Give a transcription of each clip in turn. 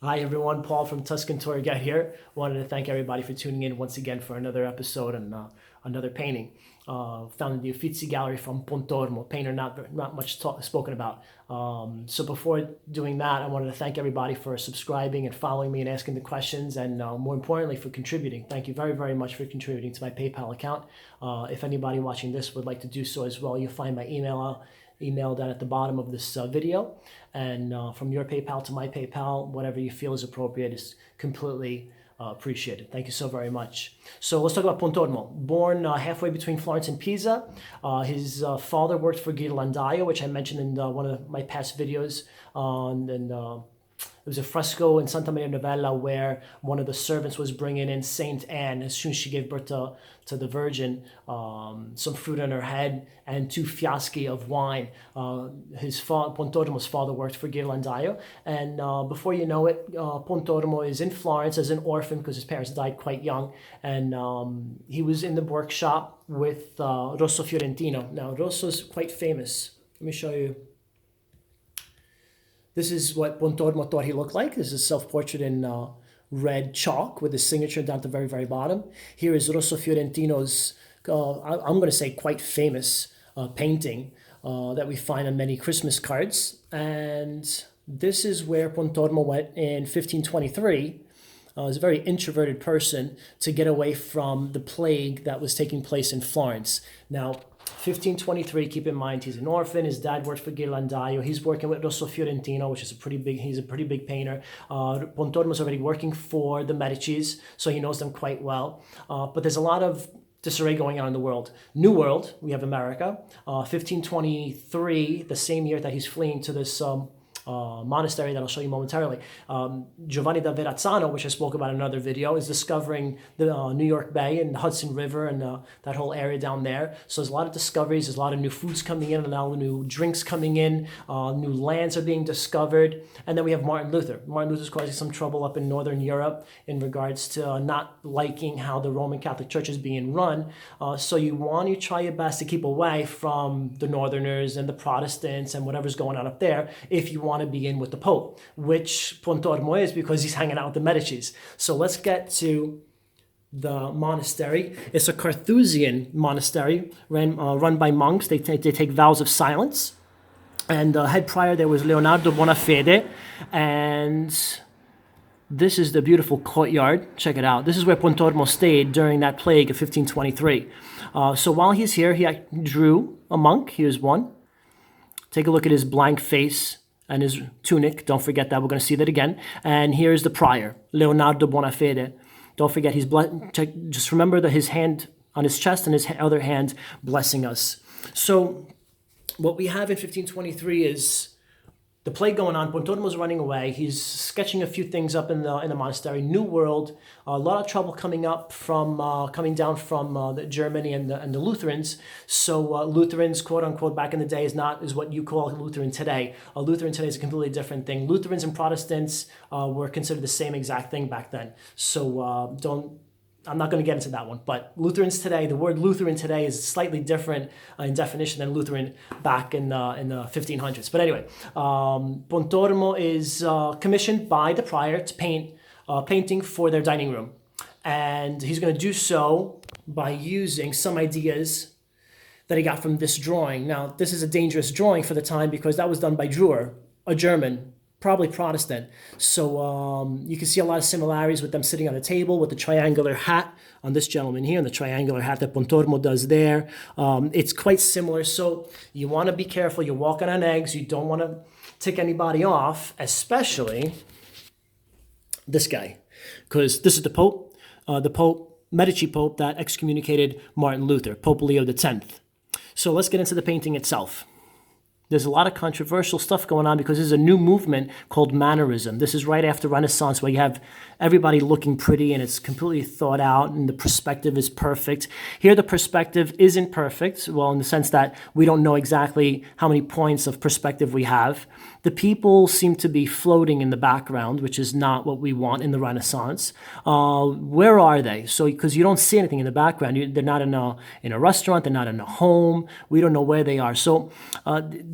Hi everyone, Paul from Tuscan Tour Guide here. Wanted to thank everybody for tuning in once again for another episode and another painting. Found in the Uffizi gallery from Pontormo, painter not much spoken about. So before doing that, I wanted to thank everybody for subscribing and following me and asking the questions, and more importantly for contributing. Thank you very, very much for contributing to my PayPal account. If anybody watching this would like to do so as well, you'll find my email down at the bottom of this video, and from your PayPal to my PayPal, whatever you feel is appropriate is completely appreciated. Thank you so very much. So let's talk about Pontormo. Born halfway between Florence and Pisa. His father worked for Ghirlandaio, which I mentioned in one of my past videos, there was a fresco in Santa Maria Novella where one of the servants was bringing in Saint Anne as soon as she gave birth to the Virgin, some fruit on her head and 2 fiaschi of wine. Pontormo's father worked for Ghirlandaio, and before you know it, Pontormo is in Florence as an orphan because his parents died quite young, and he was in the workshop with Rosso Fiorentino. Now, Rosso's quite famous. Let me show you. This is what Pontormo thought he looked like. This is a self-portrait in red chalk with his signature down at the very, very bottom. Here is Rosso Fiorentino's, I'm going to say quite famous painting that we find on many Christmas cards. And this is where Pontormo went in 1523. He was a very introverted person to get away from the plague that was taking place in Florence. Now, 1523, keep in mind, he's an orphan. His dad worked for Ghirlandaio. He's working with Rosso Fiorentino, which is he's a pretty big painter. Pontormo's already working for the Medicis, so he knows them quite well. But there's a lot of disarray going on in the world. New World, we have America. 1523, the same year that he's fleeing to this monastery that I'll show you momentarily. Giovanni da Verrazzano, which I spoke about in another video, is discovering the New York Bay and the Hudson River and that whole area down there. So there's a lot of discoveries, there's a lot of new foods coming in, and now new drinks coming in, new lands are being discovered. And then we have Martin Luther. Martin Luther's causing some trouble up in Northern Europe in regards to not liking how the Roman Catholic Church is being run. So you want to try your best to keep away from the Northerners and the Protestants and whatever's going on up there if you want to be in with the Pope, which Pontormo is because he's hanging out with the Medicis. So let's get to the monastery. It's a Carthusian monastery run by monks. They take vows of silence. And head prior there was Leonardo Bonafede. And this is the beautiful courtyard. Check it out. This is where Pontormo stayed during that plague of 1523. So while he's here, he drew a monk. Here's one. Take a look at his blank face and his tunic. Don't forget that. We're going to see that again. And here's the prior, Leonardo Bonafede. Don't forget, just remember that his hand on his chest and his other hand blessing us. So what we have in 1523 is the plague going on. Pontormo's running away. He's sketching a few things up in the monastery. New World, a lot of trouble coming down from Germany and the Lutherans. So Lutherans, quote unquote, back in the day is what you call Lutheran today. Lutheran today is a completely different thing. Lutherans and Protestants were considered the same exact thing back then. So I'm not going to get into that one, but Lutherans today, the word Lutheran today is slightly different in definition than Lutheran back in the 1500s. But anyway, Pontormo is commissioned by the prior to paint painting for their dining room. And he's going to do so by using some ideas that he got from this drawing. Now, this is a dangerous drawing for the time because that was done by Dürer, a German, probably Protestant. So you can see a lot of similarities with them sitting on a table with the triangular hat on this gentleman here and the triangular hat that Pontormo does there. It's quite similar. So you want to be careful. You're walking on eggs. You don't want to tick anybody off, especially this guy, because this is the Pope, Medici Pope that excommunicated Martin Luther, Pope Leo X. So let's get into the painting itself. There's a lot of controversial stuff going on because there's a new movement called Mannerism. This is right after Renaissance where you have everybody looking pretty and it's completely thought out and the perspective is perfect. Here the perspective isn't perfect, well, in the sense that we don't know exactly how many points of perspective we have. The people seem to be floating in the background, which is not what we want in the Renaissance. Where are they? So, because you don't see anything in the background. They're not in a restaurant. They're not in a home. We don't know where they are. So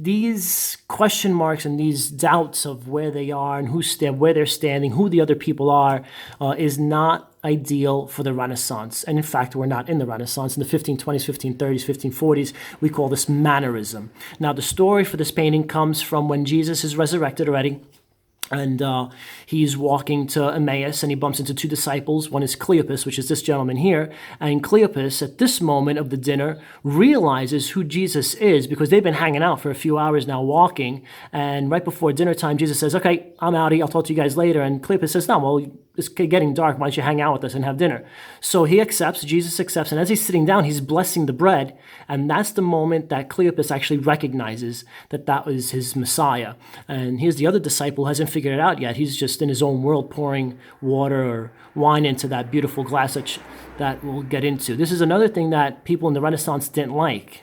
these question marks and these doubts of where they are and where they're standing, who the other people are, is not ideal for the Renaissance. And in fact, we're not in the Renaissance. In the 1520s, 1530s, 1540s, we call this Mannerism. Now, the story for this painting comes from when Jesus is resurrected already. And he's walking to Emmaus, and he bumps into two disciples. One is Cleopas, which is this gentleman here. And Cleopas, at this moment of the dinner, realizes who Jesus is because they've been hanging out for a few hours now walking. And right before dinner time, Jesus says, okay, I'm outie. I'll talk to you guys later. And Cleopas says, no, well, it's getting dark. Why don't you hang out with us and have dinner? So he accepts, Jesus accepts. And as he's sitting down, he's blessing the bread. And that's the moment that Cleopas actually recognizes that that was his Messiah. And here's the other disciple who hasn't figured it out yet. He's just in his own world pouring water or wine into that beautiful glass that we'll get into. This is another thing that people in the Renaissance didn't like.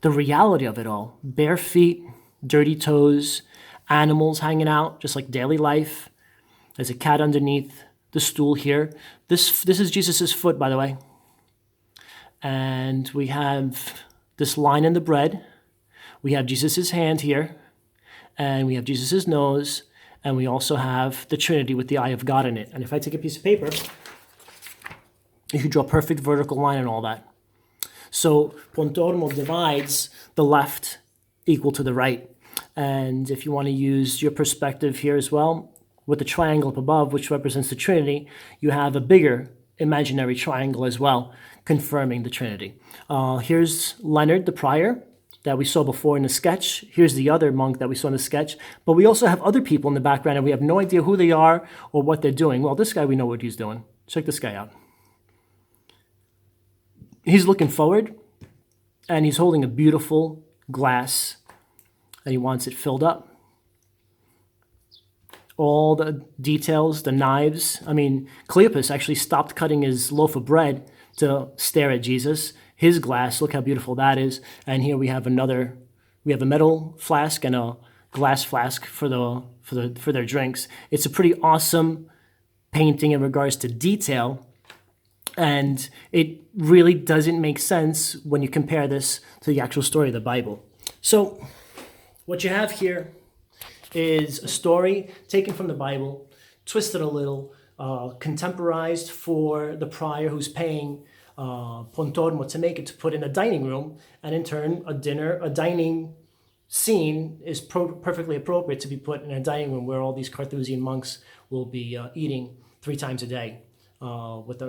The reality of it all. Bare feet, dirty toes, animals hanging out, just like daily life. There's a cat underneath the stool here. This is Jesus's foot, by the way. And we have this line in the bread. We have Jesus's hand here. And we have Jesus's nose. And we also have the Trinity with the eye of God in it. And if I take a piece of paper, you can draw a perfect vertical line and all that. So Pontormo divides the left equal to the right. And if you want to use your perspective here as well, with the triangle up above, which represents the Trinity, you have a bigger imaginary triangle as well, confirming the Trinity. Here's Leonard, the prior, that we saw before in the sketch. Here's the other monk that we saw in the sketch. But we also have other people in the background, and we have no idea who they are or what they're doing. Well, this guy, we know what he's doing. Check this guy out. He's looking forward, and he's holding a beautiful glass, and he wants it filled up. All the details, the knives. I mean, Cleopas actually stopped cutting his loaf of bread to stare at Jesus. His glass, look how beautiful that is. And here we have a metal flask and a glass flask for their drinks. It's a pretty awesome painting in regards to detail. And it really doesn't make sense when you compare this to the actual story of the Bible. So what you have here is a story taken from the Bible, twisted a little, contemporized for the prior who's paying Pontormo to make it to put in a dining room, and in turn a dining scene is perfectly appropriate to be put in a dining room where all these Carthusian monks will be eating 3 times a day with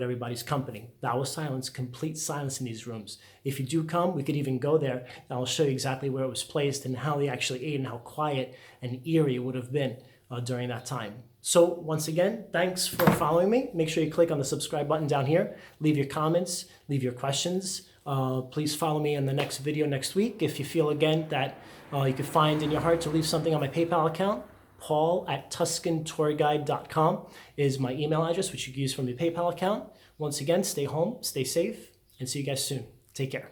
everybody's company. Thou was silence, complete silence in these rooms. If you do come, we could even go there, and I'll show you exactly where it was placed and how they actually ate and how quiet and eerie it would have been during that time. So once again, thanks for following me. Make sure you click on the subscribe button down here. Leave your comments, leave your questions. Please follow me in the next video next week. If you feel again that you could find in your heart to leave something on my PayPal account, paul@tuscantourguide.com is my email address, which you can use from your PayPal account. Once again, stay home, stay safe, and see you guys soon. Take care.